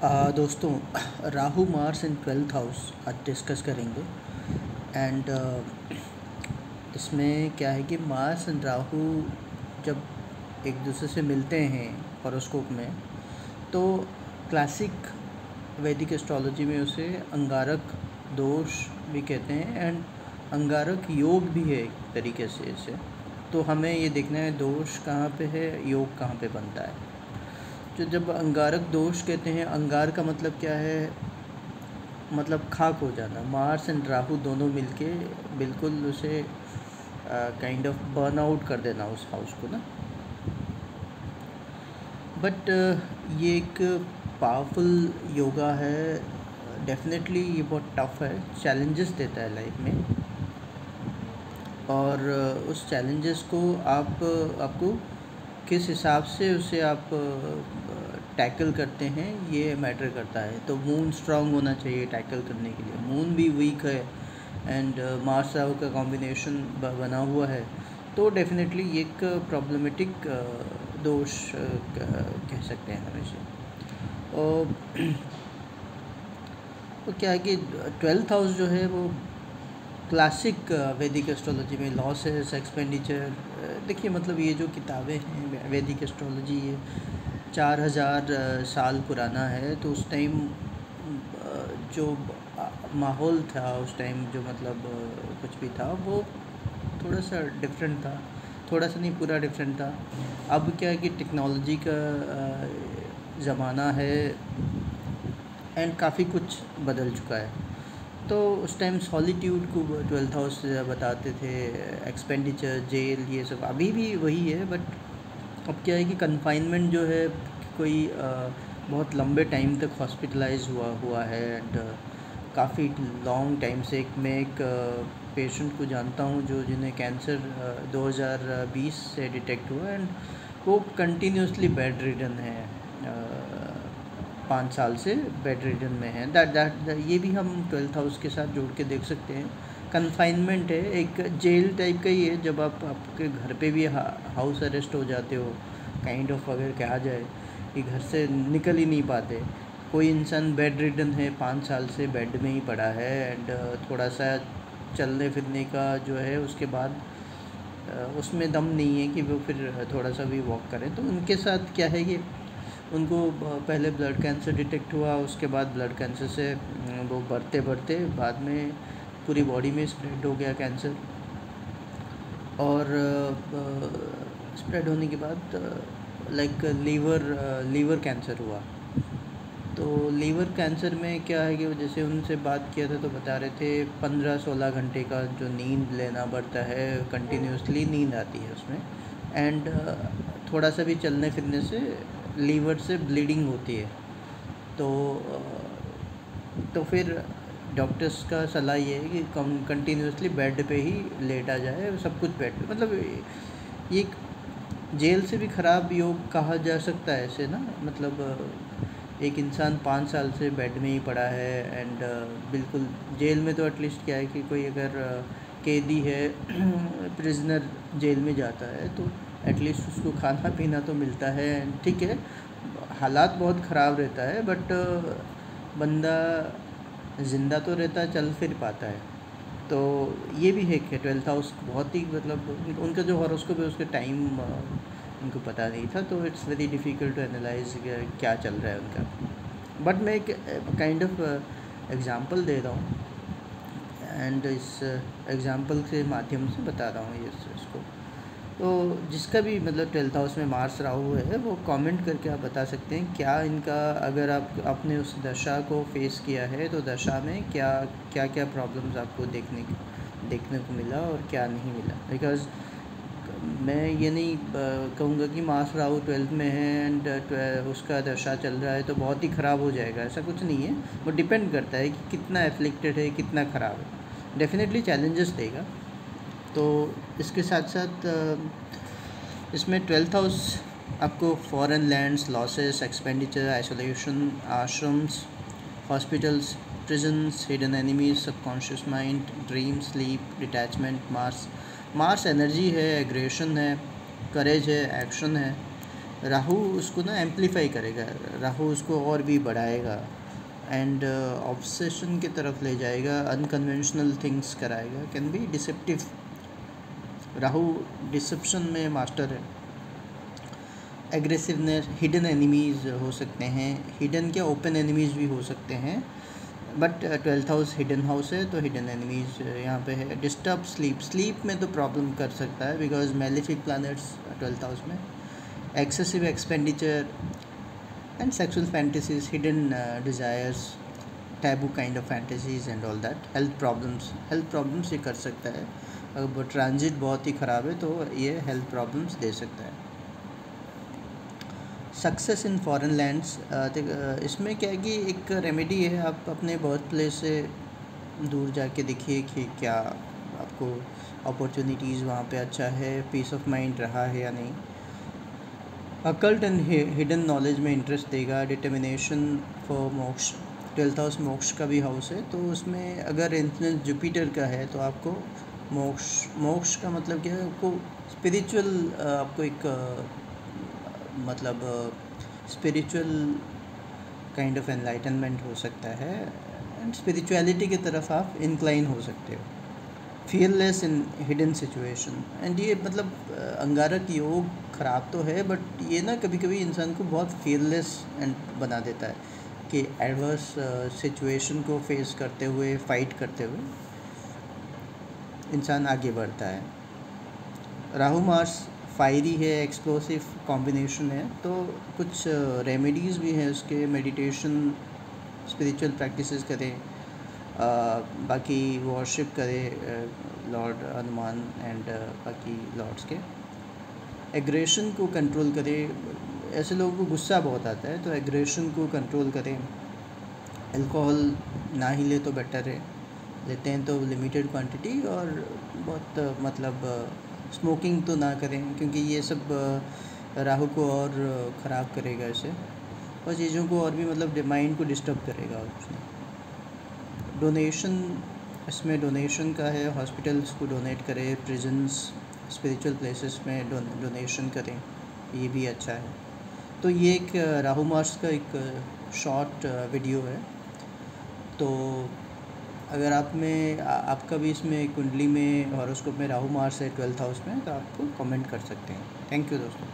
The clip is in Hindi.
दोस्तों, राहु मार्स इन 12th हाउस आज डिस्कस करेंगे। एंड इसमें क्या है कि मार्स एंड राहु जब एक दूसरे से मिलते हैं हॉरोस्कोप में, तो क्लासिक वैदिक एस्ट्रोलॉजी में उसे अंगारक दोष भी कहते हैं एंड अंगारक योग भी है एक तरीके से इसे। तो हमें ये देखना है दोष कहाँ पे है, योग कहाँ पे बनता है। जो जब अंगारक दोष कहते हैं, अंगार का मतलब क्या है, मतलब खाक हो जाना। मार्स एंड राहु दोनों मिलके बिल्कुल उसे काइंड ऑफ बर्न आउट कर देना उस हाउस को ना। बट ये एक पावरफुल योगा है, डेफिनेटली ये बहुत टफ है, चैलेंजेस देता है लाइफ में। और उस चैलेंजेस को आपको किस हिसाब से उसे आप टैकल करते हैं ये मैटर करता है। तो मून स्ट्रांग होना चाहिए टैकल करने के लिए। मून भी वीक है एंड मार्स राहु का कॉम्बिनेशन बना हुआ है, तो डेफिनेटली एक प्रॉब्लमेटिक दोष कह सकते हैं हमेशा। और तो क्या है कि 12th हाउस जो है वो क्लासिक वैदिक एस्ट्रोलॉजी में लॉसेस, एक्सपेंडिचर, देखिए मतलब ये जो किताबें हैं वैदिक एस्ट्रोलॉजी, ये 4000 साल पुराना है। तो उस टाइम जो माहौल था उस टाइम, जो मतलब कुछ भी था, वो थोड़ा सा डिफरेंट था, थोड़ा सा नहीं पूरा डिफरेंट था। अब क्या है कि टेक्नोलॉजी का ज़माना है एंड काफ़ी कुछ बदल चुका है। तो उस टाइम सॉलिट्यूड को 12th हाउस बताते थे, एक्सपेंडिचर, जेल, ये सब अभी भी वही है। बट अब क्या है कि कन्फाइनमेंट जो है, कोई बहुत लंबे टाइम तक हॉस्पिटलाइज हुआ है एंड काफ़ी लॉन्ग टाइम से। मैं एक पेशेंट को जानता हूँ जिन्हें कैंसर 2020 से डिटेक्ट हुआ एंड वो कंटिन्यूसली बेड रिडन है, 5 साल से बेड रिडन में है। दैट ये भी हम 12th हाउस के साथ जोड़ के देख सकते हैं। कन्फाइनमेंट है, एक जेल टाइप का ही है। जब आपके घर पे भी हाउस अरेस्ट हो जाते हो, काइंड ऑफ, अगर कहा जाए कि घर से निकल ही नहीं पाते। कोई इंसान बेड रिडन है, 5 साल से बेड में ही पड़ा है एंड थोड़ा सा चलने फिरने का जो है उसके बाद उसमें दम नहीं है कि वो फिर थोड़ा सा भी वॉक करें। तो उनके साथ क्या है कि उनको पहले ब्लड कैंसर डिटेक्ट हुआ, उसके बाद ब्लड कैंसर से वो बढ़ते बढ़ते बाद में पूरी बॉडी में स्प्रेड हो गया कैंसर। और स्प्रेड होने के बाद लाइक लीवर कैंसर हुआ। तो लीवर कैंसर में क्या है कि जैसे उनसे बात किया था तो बता रहे थे 15-16 घंटे का जो नींद लेना पड़ता है, कंटिन्यूसली नींद आती है उसमें। एंड थोड़ा सा भी चलने फिरने से लीवर से ब्लीडिंग होती है। तो फिर डॉक्टर्स का सलाह ये है कि कंटिन्यूसली बेड पे ही लेटा जाए, सब कुछ बेड पे। मतलब ये जेल से भी ख़राब योग कहा जा सकता है ऐसे ना। मतलब एक इंसान 5 साल से बेड में ही पड़ा है एंड बिल्कुल जेल में, तो एटलीस्ट क्या है कि कोई अगर कैदी है प्रिजनर जेल में जाता है तो एटलीस्ट उसको खाना पीना तो मिलता है, ठीक है, हालात बहुत ख़राब रहता है बट बंदा ज़िंदा तो रहता, चल फिर पाता है। तो ये भी है कि 12th हाउस बहुत ही, मतलब उनका जो हॉरोस्कोप है उसके टाइम उनको पता नहीं था, तो it's very difficult to analyse क्या चल रहा है उनका। बट मैं एक काइंड ऑफ एग्ज़ाम्पल दे रहा हूँ एंड इस एग्ज़ाम्पल के माध्यम से बता रहा हूँ ये इसको। तो जिसका भी मतलब 12th हाउस में मार्स राहु है, वो कमेंट करके आप बता सकते हैं क्या इनका, अगर आपने उस दशा को फेस किया है तो दशा में क्या क्या प्रॉब्लम्स आपको देखने को मिला और क्या नहीं मिला। बिकॉज़ मैं ये नहीं कहूँगा कि मार्स राहु 12th में है एंड उसका दशा चल रहा है तो बहुत ही ख़राब हो जाएगा, ऐसा कुछ नहीं है। वो डिपेंड करता है कि कितना एफ्लिक्टेड है, कितना ख़राब है। डेफिनेटली चैलेंजेस देगा। तो इसके साथ साथ इसमें 12th हाउस आपको foreign lands, losses, expenditure, isolation, ashrams, hospitals, prisons, hidden enemies, subconscious mind, dream, sleep, detachment. Mars energy है, एग्रेशन है, करेज है, एक्शन है राहु उसको ना एम्पलीफाई करेगा, राहु उसको और भी बढ़ाएगा एंड ऑब्सेशन की तरफ ले जाएगा, अनकन्वेंशनल थिंग्स कराएगा, can be deceptive. Rahu deception में मास्टर है। एग्रेसिवनेस, हिडन एनिमीज़ हो सकते हैं, हिडन क्या ओपन एनिमीज़ भी हो सकते हैं, but 12th house hidden house है तो हिडन एनिमीज़ यहाँ पे है। डिस्टर्ब स्लीप, स्लीप में तो प्रॉब्लम कर सकता है because malefic planets 12th house में। Excessive expenditure and sexual fantasies, hidden desires, taboo kind of fantasies and all that. Health problems ये कर सकता है, अगर ट्रांजिट बहुत ही ख़राब है तो ये हेल्थ प्रॉब्लम्स दे सकता है। सक्सेस इन फॉरेन लैंड्स, इसमें क्या है कि एक रेमेडी है, आप अपने बर्थ प्लेस से दूर जाके देखिए कि क्या आपको अपॉर्चुनिटीज़ वहाँ पे अच्छा है, पीस ऑफ माइंड रहा है या नहीं। अकल्ट एंड हिडन नॉलेज में इंटरेस्ट देगा। डिटर्मिनेशन फॉर मोक्ष, 12th हाउस मोक्ष का भी हाउस है, तो उसमें अगर इन्फ्लुएंस जुपिटर का है तो आपको मोक्ष का मतलब क्या है, आपको स्पिरिचुअल, आपको एक मतलब स्पिरिचुअल काइंड ऑफ एनलाइटनमेंट हो सकता है एंड स्पिरिचुअलिटी की तरफ आप इंक्लाइन हो सकते हो। Fearless in hidden situation, and ये मतलब अंगारक योग ख़राब तो है बट ये ना कभी कभी इंसान को बहुत फियरलेस एंड बना देता है कि एडवर्स सिचुएशन को फेस करते हुए, फाइट करते हुए इंसान आगे बढ़ता है। राहु मार्स फायरी है, एक्सप्लोसिव कॉम्बिनेशन है, तो कुछ रेमेडीज़ भी हैं उसके, मेडिटेशन, स्पिरिचुअल प्रैक्टिसेस करें, बाकी वर्शिप करें लॉर्ड हनुमान एंड बाकी लॉर्ड्स के। एग्रेशन को कंट्रोल करें, ऐसे लोगों को गुस्सा बहुत आता है तो एग्रेशन को कंट्रोल करें। अल्कोहल ना ही ले तो बेटर है, लेते हैं तो लिमिटेड क्वांटिटी, और बहुत मतलब स्मोकिंग तो ना करें क्योंकि ये सब राहु को और ख़राब करेगा इसे, और चीज़ों को और भी मतलब माइंड को डिस्टर्ब करेगा उसमें। डोनेशन, इसमें डोनेशन का है, हॉस्पिटल्स को डोनेट करें, प्रिजन्स, स्पिरिचुअल प्लेसेस में डोनेशन करें, ये भी अच्छा है। तो ये एक राहु मार्स का एक शॉर्ट वीडियो है। तो अगर आप में आपका भी इसमें कुंडली में हॉरोस्कोप में राहु मार्स है 12th हाउस में, तो आप कमेंट कर सकते हैं। थैंक यू दोस्तों।